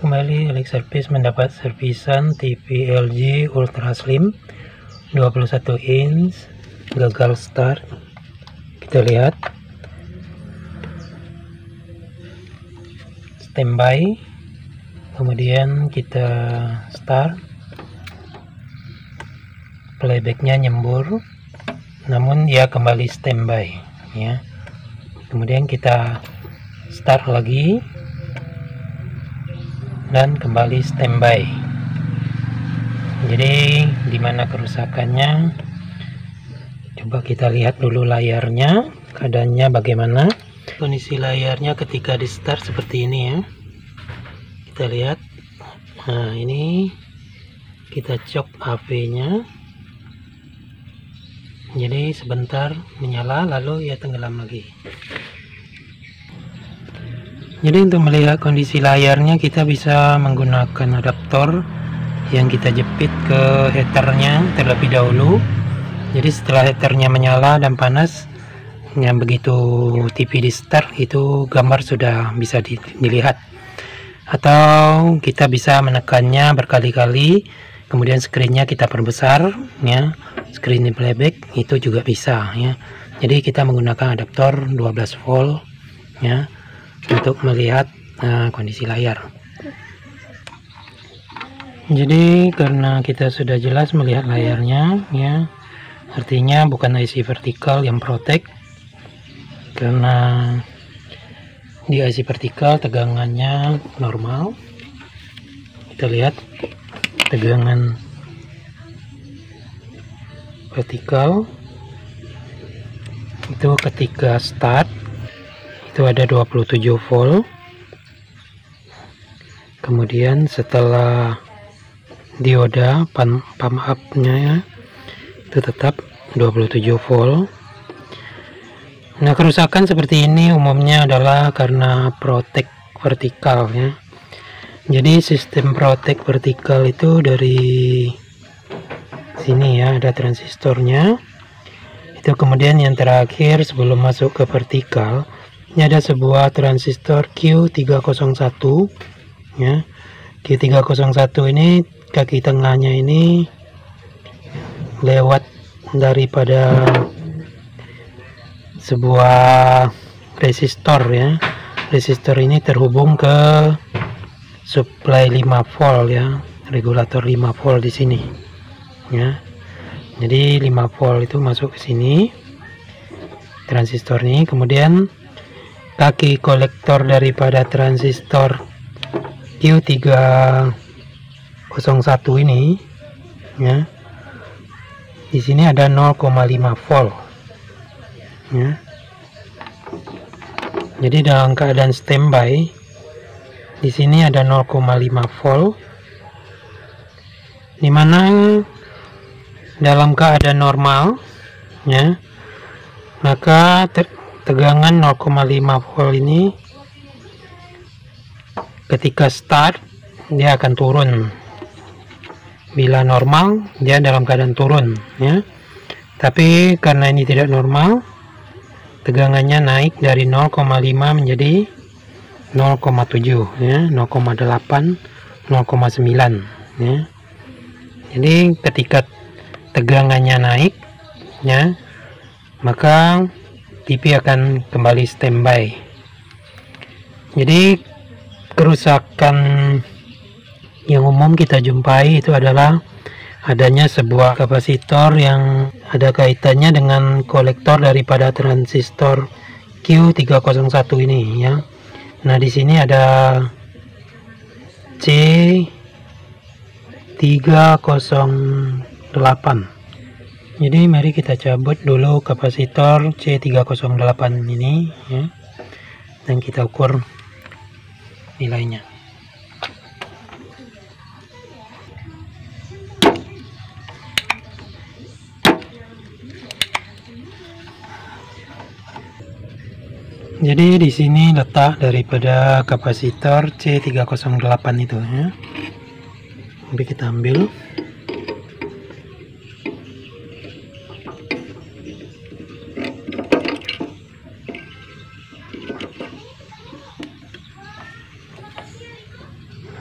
kembali Alex Service mendapat servisan TV LG Ultra Slim 21 inch gagal start. Kita lihat standby, kemudian kita start, playbacknya nyembur namun dia kembali standby ya. Kemudian kita start lagi dan kembali standby. Jadi dimana kerusakannya, coba kita lihat dulu layarnya keadaannya bagaimana. Kondisi layarnya ketika di start seperti ini ya, kita lihat. Nah ini kita cok HP nya, jadi sebentar menyala lalu ya tenggelam lagi. Jadi untuk melihat kondisi layarnya kita bisa menggunakan adaptor yang kita jepit ke heaternya terlebih dahulu. Jadi setelah heaternya menyala dan panas, yang begitu TV di start itu gambar sudah bisa dilihat. Atau kita bisa menekannya berkali-kali, kemudian screennya kita perbesar ya, screen playback itu juga bisa ya. Jadi kita menggunakan adaptor 12 volt ya untuk melihat kondisi layar. Jadi karena kita sudah jelas melihat layarnya ya, artinya bukan IC vertikal yang protect, karena di IC vertikal tegangannya normal. Kita lihat tegangan vertikal itu ketika start itu ada 27 volt, kemudian setelah dioda pump up nya itu tetap 27 volt. Nah kerusakan seperti ini umumnya adalah karena protect vertikal ya. Jadi sistem protect vertikal itu dari sini ya, ada transistornya itu, kemudian yang terakhir sebelum masuk ke vertikal ini ada sebuah transistor Q301 ya. Q301 ini kaki tengahnya ini lewat daripada sebuah resistor ya. Resistor ini terhubung ke supply 5 volt ya, regulator 5 volt di sini ya. Jadi 5 volt itu masuk ke sini transistor ini, kemudian kaki kolektor daripada transistor Q301 ini ya, di sini ada 0,5 volt ya. Jadi dalam keadaan standby di sini ada 0,5 volt, dimana dalam keadaan normal ya, maka tegangan 0,5 volt ini ketika start dia akan turun. Bila normal dia dalam keadaan turun ya. Tapi karena ini tidak normal, tegangannya naik dari 0,5 menjadi 0,7 ya, 0,8, 0,9 ya. Jadi ketika tegangannya naik ya, maka TV akan kembali standby. Jadi kerusakan yang umum kita jumpai itu adalah adanya sebuah kapasitor yang ada kaitannya dengan kolektor daripada transistor Q301 ini ya. Nah di sini ada C308. Jadi mari kita cabut dulu kapasitor C308 ini ya, dan kita ukur nilainya. Jadi di sini letak daripada kapasitor C308 itu ya. Mari kita ambil.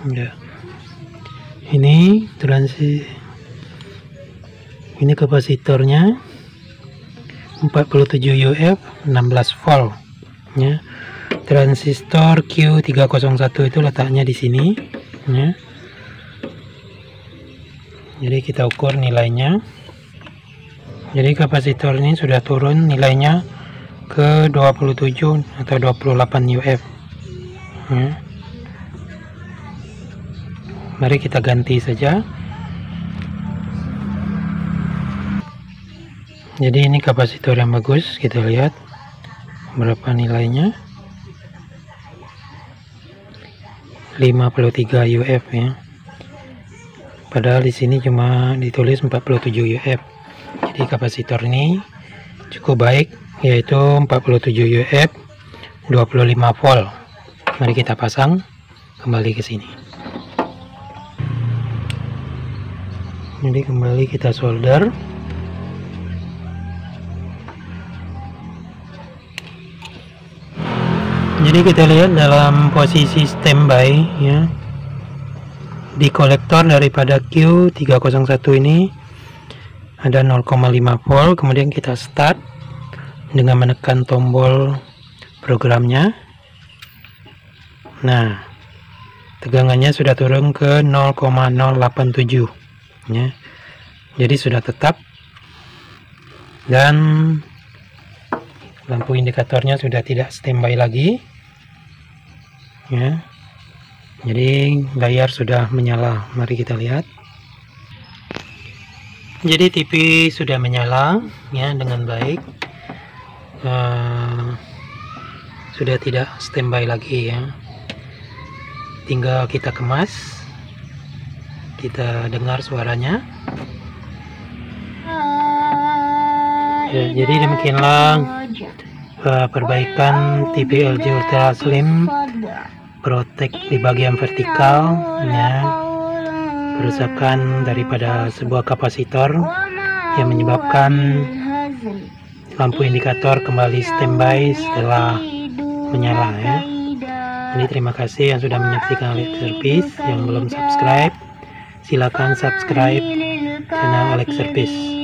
Ya. Ini ini kapasitornya 47 UF 16 volt ya. Transistor Q301 itu letaknya di sini ya. Jadi kita ukur nilainya. Jadi kapasitor ini sudah turun nilainya ke 27 atau 28 UF ya. Mari kita ganti saja. Jadi ini kapasitor yang bagus, kita lihat berapa nilainya. 53 UF ya. Padahal di sini cuma ditulis 47 UF. Jadi kapasitor ini cukup baik, yaitu 47 UF 25 volt. Mari kita pasang kembali ke sini. Jadi kembali kita solder. Jadi kita lihat dalam posisi standby ya, di kolektor daripada Q301 ini ada 0,5 volt. Kemudian kita start dengan menekan tombol programnya. Nah, tegangannya sudah turun ke 0,087 ya. Jadi sudah tetap, dan lampu indikatornya sudah tidak standby lagi ya. Jadi layar sudah menyala. Mari kita lihat. Jadi TV sudah menyala ya dengan baik. Sudah tidak standby lagi ya. Tinggal kita kemas, kita dengar suaranya ya. Jadi demikianlah perbaikan TV LG Ultra Slim Protect di bagian vertikal ya. Kerusakan daripada sebuah kapasitor yang menyebabkan lampu indikator kembali standby setelah menyala ya. Jadi terima kasih yang sudah menyaksikan Alex Service. Yang belum subscribe, silakan subscribe channel Alex Service.